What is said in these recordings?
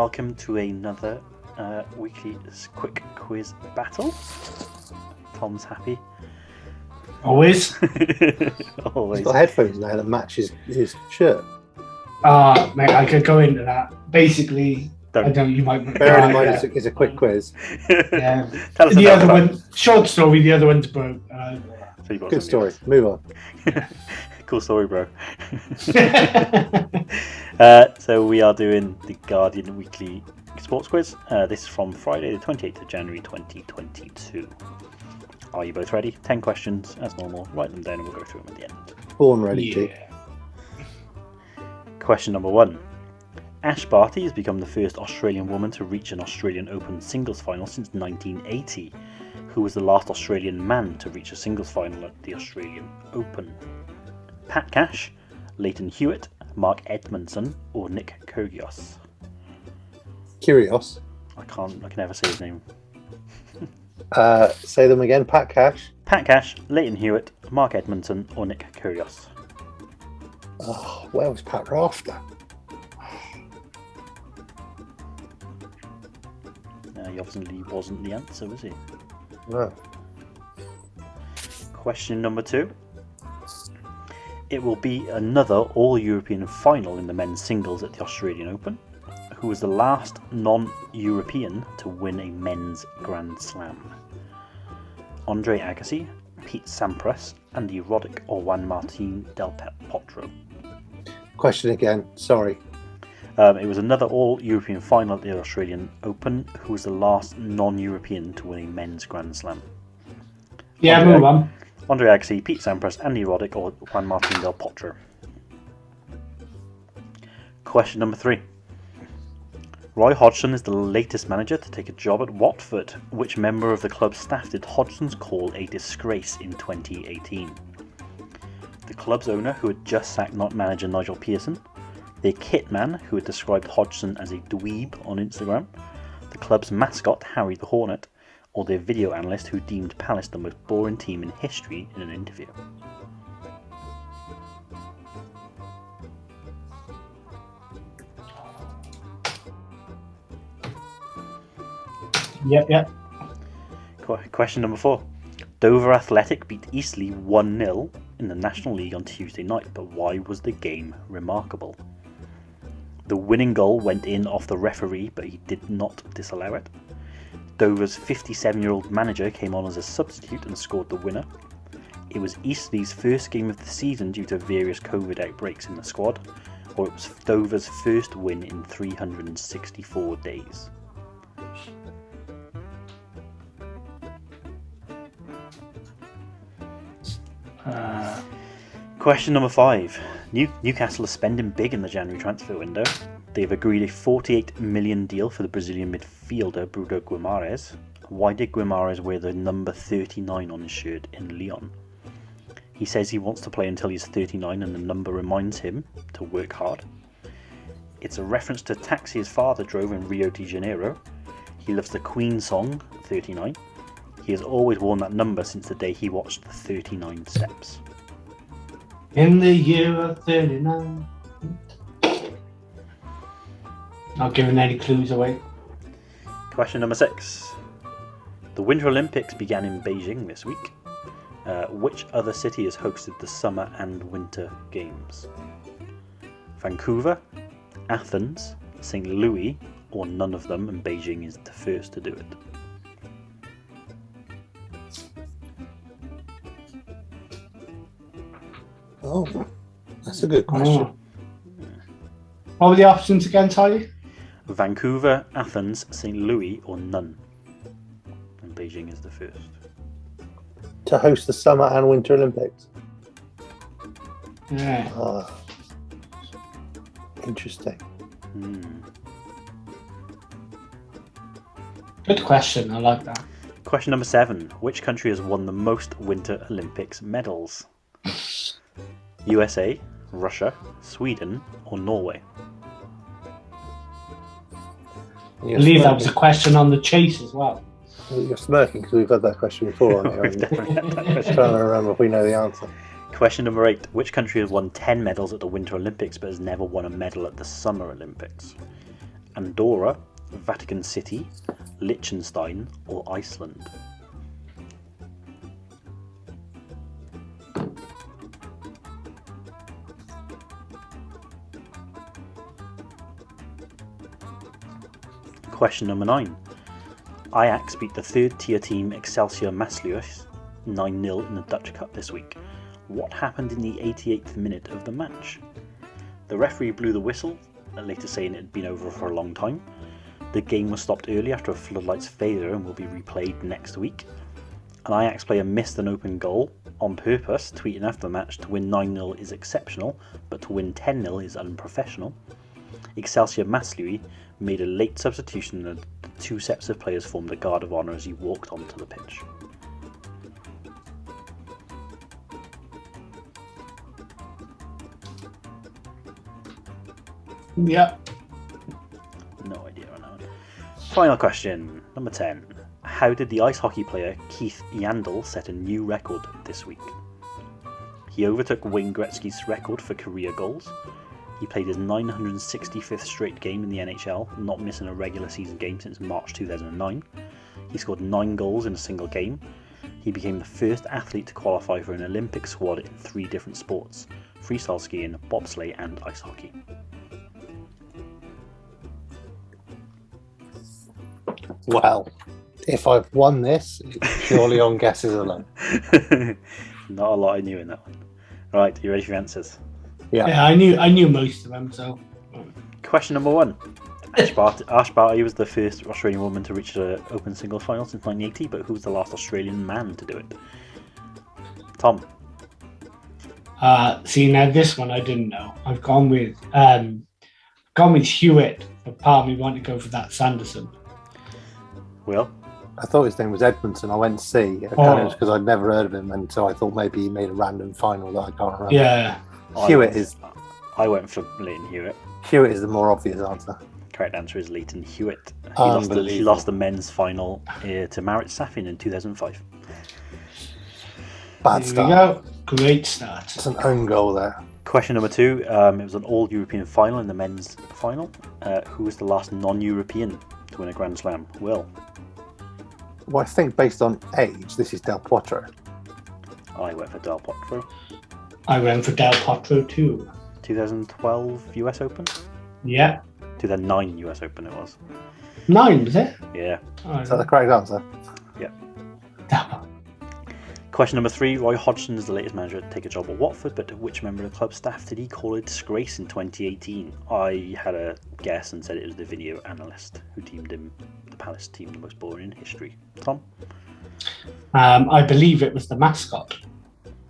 welcome to another weekly quick quiz battle. Tom's happy. Always. Always. He's got headphones now that match his shirt. Mate, I could go into that. Basically, Don't. I don't. You might. Bearing in mind it's a quick quiz. Yeah. Tell us The about other one, short story. The other one's broke. So you've got Good something story. Move on. else. Cool story, bro. So we are doing the Guardian Weekly Sports Quiz. This is from Friday, the 28th of January, 2022. Are you both ready? 10 questions, as normal. Write them down and we'll go through them at the end. Born ready, Jake. Question number 1. Ash Barty has become the first Australian woman to reach an Australian Open singles final since 1980. Who was the last Australian man to reach a singles final at the Australian Open? Pat Cash, Leighton Hewitt, Mark Edmondson, or Nick Kyrgios? Kyrgios. I can never say his name. Say them again. Pat Cash. Pat Cash, Leighton Hewitt, Mark Edmondson, or Nick Kyrgios? Oh, where was Pat Rafter? He obviously wasn't the answer, was he? No. Question number 2. It will be another all-European final in the men's singles at the Australian Open. Who was the last non-European to win a men's Grand Slam? Andre Agassi, Pete Sampras, Andy Roddick, or Juan Martín del Potro? Question again. Sorry. It was another all-European final at the Australian Open. Who was the last non-European to win a men's Grand Slam? Yeah, move on. Andre Agassi, Pete Sampras, Andy Roddick, or Juan Martín del Potro? Question number 3. Roy Hodgson is the latest manager to take a job at Watford. Which member of the club's staff did Hodgson's call a disgrace in 2018? The club's owner, who had just sacked manager Nigel Pearson, their kit man, who had described Hodgson as a dweeb on Instagram, the club's mascot, Harry the Hornet, or their video analyst who deemed Palace the most boring team in history in an interview? Yep. Question number 4. Dover Athletic beat Eastleigh 1-0 in the National League on Tuesday night, but why was the game remarkable? The winning goal went in off the referee, but he did not disallow it. Dover's 57-year-old manager came on as a substitute and scored the winner. It was Eastleigh's first game of the season due to various COVID outbreaks in the squad, or it was Dover's first win in 364 days. Question number 5. Newcastle are spending big in the January transfer window. They've agreed a $48 million deal for the Brazilian midfielder Bruno Guimarães. Why did Guimarães wear the number 39 on his shirt in Lyon? He says he wants to play until he's 39 and the number reminds him to work hard. It's a reference to a taxi his father drove in Rio de Janeiro. He loves the Queen song, 39. He has always worn that number since the day he watched the 39 Steps. In the year of 39. Not giving any clues away. Question number 6. The Winter Olympics began in Beijing this week. Which other city has hosted the Summer and Winter Games? Vancouver, Athens, St. Louis, or none of them, and Beijing is the first to do it? Oh, that's a good question. What were the options again, Ty? Vancouver, Athens, St. Louis, or none, and Beijing is the first. To host the Summer and Winter Olympics. Yeah. Interesting. Good question. I like that. Question number 7. Which country has won the most Winter Olympics medals? USA, Russia, Sweden, or Norway? I believe that was a question on the chase as well. You're smirking because we've had that question before. We've definitely had that question. Trying to remember if we know the answer. Question number 8. Which country has won 10 medals at the Winter Olympics but has never won a medal at the Summer Olympics? Andorra, Vatican City, Liechtenstein, or Iceland? Question number 9. Ajax beat the third tier team Excelsior Maasluis 9-0 in the Dutch Cup this week. What happened in the 88th minute of the match? The referee blew the whistle, later saying it had been over for a long time. The game was stopped early after a floodlights failure and will be replayed next week. An Ajax player missed an open goal on purpose, tweeting after the match, "To win 9-0 is exceptional, but to win 10-0 is unprofessional." Excelsior Maasluis made a late substitution and the two sets of players formed a guard of honour as he walked onto the pitch. Yeah. No idea on that one. Final question, number 10. How did the ice hockey player Keith Yandle set a new record this week? He overtook Wayne Gretzky's record for career goals. He played his 965th straight game in the NHL, not missing a regular season game since March 2009. He scored 9 goals in a single game. He became the first athlete to qualify for an Olympic squad in 3 different sports: freestyle skiing, bobsleigh and ice hockey. Well, if I've won this, it's purely on guesses alone. Not a lot I knew in that one. Right, you ready for your answers? Yeah, I knew most of them, so. Question number 1. Ash Barty was the first Australian woman to reach the Open Singles final since 1980, but who was the last Australian man to do it? Tom. See, now this one I didn't know. I've gone with Hewitt, but part of me wanted to go for that Sanderson. Will? I thought his name was Edmondson. I went to see. It was because I'd never heard of him, and so I thought maybe he made a random final that I can't remember. Yeah. I went for Leighton Hewitt. Hewitt is the more obvious answer. Correct answer is Leighton Hewitt. He Unbelievable. lost the men's final to Marit Safin in 2005. Bad Here start. we go. Great start. It's an own goal there. Question number 2. It was an all-European final in the men's final. Who was the last non-European to win a Grand Slam? Will? Well, I think based on age, this is Del Potro. I went for Del Potro. I went for Del Potro too. 2012 US Open? Yeah. 2009 US Open it was. 9, was it? Yeah. Oh, Is that the correct answer? Question number 3. Roy Hodgson is the latest manager to take a job at Watford, but which member of the club staff did he call a disgrace in 2018? I had a guess and said it was the video analyst who deemed him, the Palace team, the most boring in history. Tom? I believe it was the mascot.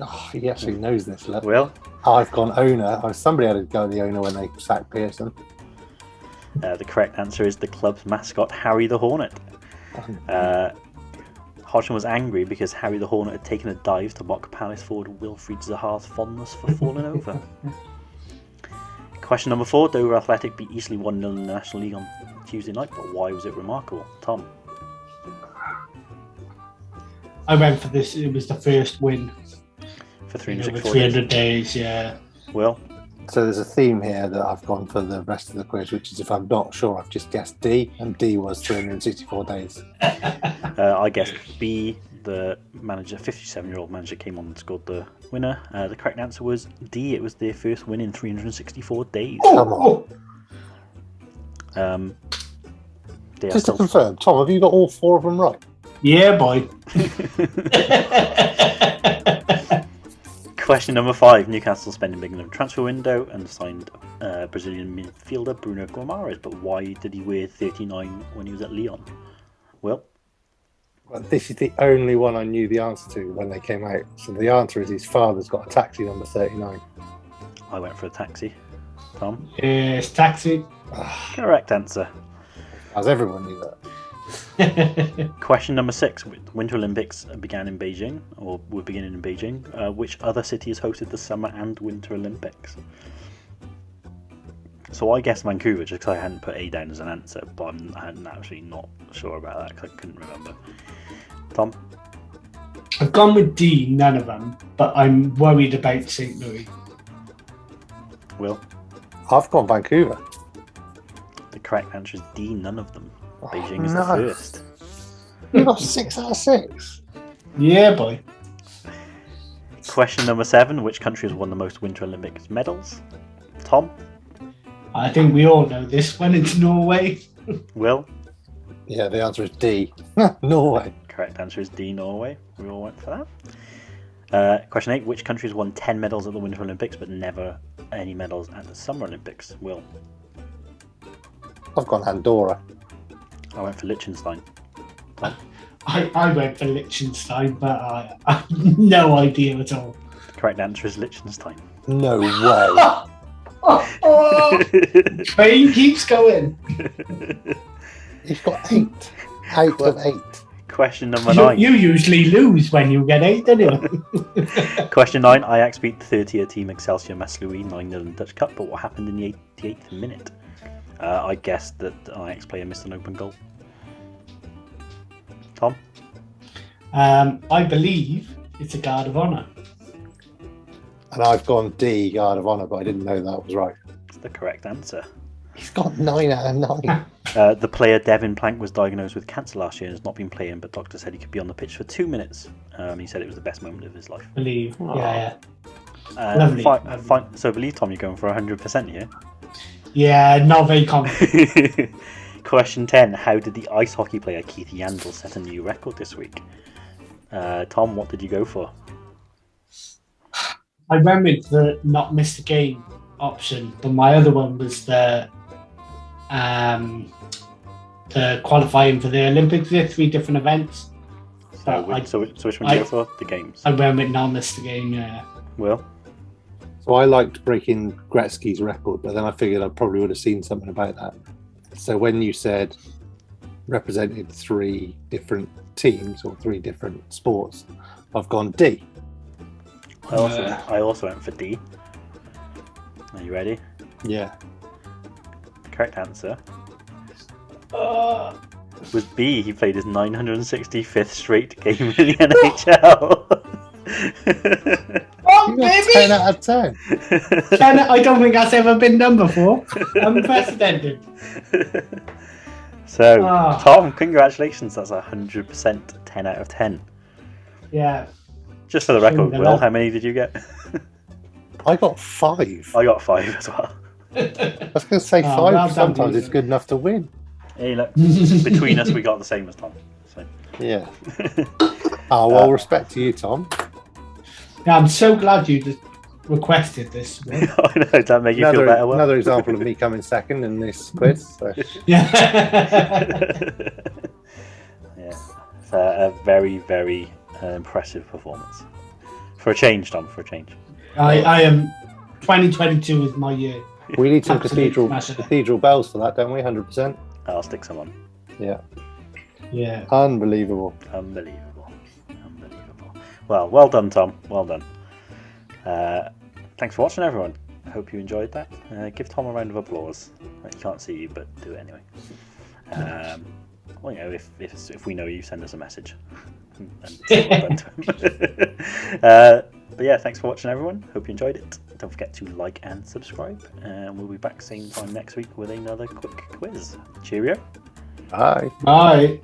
Oh, he actually knows this. Look. Will? I've gone owner. Somebody had to go the owner when they sacked Pearson. The correct answer is the club's mascot, Harry the Hornet. Hodgson was angry because Harry the Hornet had taken a dive to mock Palace forward Wilfried Zaha's fondness for falling over. Question number 4. Dover Athletic beat Eastleigh 1-0 in the National League on Tuesday night, but why was it remarkable? Tom? I went for this. It was the first win. For Over 364 300 days, yeah. Will? So there's a theme here that I've gone for the rest of the quiz, which is if I'm not sure, I've just guessed D, and D was 364 days. I guessed B, the manager, 57-year-old manager, came on and scored the winner. The correct answer was D, it was their first win in 364 days. Come on. They are Just to still... confirm, Tom, have you got all 4 of them right? Yeah, boy. Question number 5. Newcastle spending big in the transfer window and signed Brazilian midfielder Bruno Guimaraes, but why did he wear 39 when he was at Lyon? Will? Well, this is the only one I knew the answer to when they came out. So the answer is his father's got a taxi number 39. I went for a taxi. Tom? Yes, taxi. Correct answer. As everyone knew that. Question number 6. Winter Olympics began in Beijing, or were beginning in Beijing. Which other city has hosted the Summer and Winter Olympics? So I guessed Vancouver just because I hadn't put A down as an answer, but I'm actually not sure about that because I couldn't remember. Tom? I've gone with D, none of them, but I'm worried about St. Louis. Will? I've gone Vancouver. The correct answer is D, none of them. Beijing is no. the first. You got 6 out of 6. Yeah, boy. Question number 7. Which country has won the most Winter Olympics medals? Tom? I think we all know this one. It's Norway. Will? Yeah, the answer is D. Norway. Correct answer is D, Norway. We all went for that. Question 8. Which country has won 10 medals at the Winter Olympics but never any medals at the Summer Olympics? Will? I've gone Andorra. I went for Liechtenstein. I went for Liechtenstein, but I have no idea at all. The correct answer is Liechtenstein. No way. Train keeps going. He's got 8 out of 8. Question number 9. You usually lose when you get 8, don't you? Question 9. Ajax beat the 30th team Excelsior Maasluis 9-0 in the Dutch Cup, but what happened in the 88th minute? I guessed that Ajax player missed an open goal. Tom? I believe it's a guard of honour. And I've gone D, Guard of Honour, but I didn't know that was right. That's the correct answer. He's got 9 out of 9. The player Devin Plank was diagnosed with cancer last year and has not been playing, but doctors said he could be on the pitch for 2 minutes. He said it was the best moment of his life. Believe. Yeah. Lovely. Lovely. So I believe, Tom, you're going for 100% here. Yeah, not very confident. Question 10. How did the ice hockey player Keith Yandle set a new record this week? Tom, what did you go for? I went with the not miss the game option, but my other one was the qualifying for the Olympics. There are 3 different events. So which one did you go for? The games. I went with not miss the game, yeah. Will? So I liked breaking Gretzky's record, but then I figured I probably would have seen something about that. So when you said represented 3 different teams or 3 different sports, I've gone D. I also went for D. Are you ready? Yeah. The correct answer was B. He played his 965th straight game in the NHL. Oh, baby! 10 out of 10. I don't think that's ever been done before. Unprecedented. So, Tom, congratulations. That's 100% 10 out of 10. Yeah. Just for the record, Will, how many did you get? I got 5. I got 5 as well. I was going to say 5. well done, Sometimes Jason. it's good enough to win. Hey, look, between us, we got the same as Tom. So. Yeah. Oh, well, respect to you, Tom. Yeah, I'm so glad you just requested this. I know, does that make you feel better, Will? Another example of me coming second in this quiz. So. Yeah. Yeah. It's a very, very impressive performance. For a change, Tom, for a change. I am. 2022 is my year. We need some Absolute smash. cathedral bells for that, don't we? 100%. I'll stick some on. Yeah. Yeah. Unbelievable. Unbelievable. Well done, Tom. Well done. Thanks for watching, everyone. I hope you enjoyed that. Give Tom a round of applause. He can't see you, but do it anyway. Well, you know, if we know you, send us a message. And say well done to him. But yeah, thanks for watching, everyone. Hope you enjoyed it. Don't forget to like and subscribe. And we'll be back same time next week with another quick quiz. Cheerio. Bye. Bye.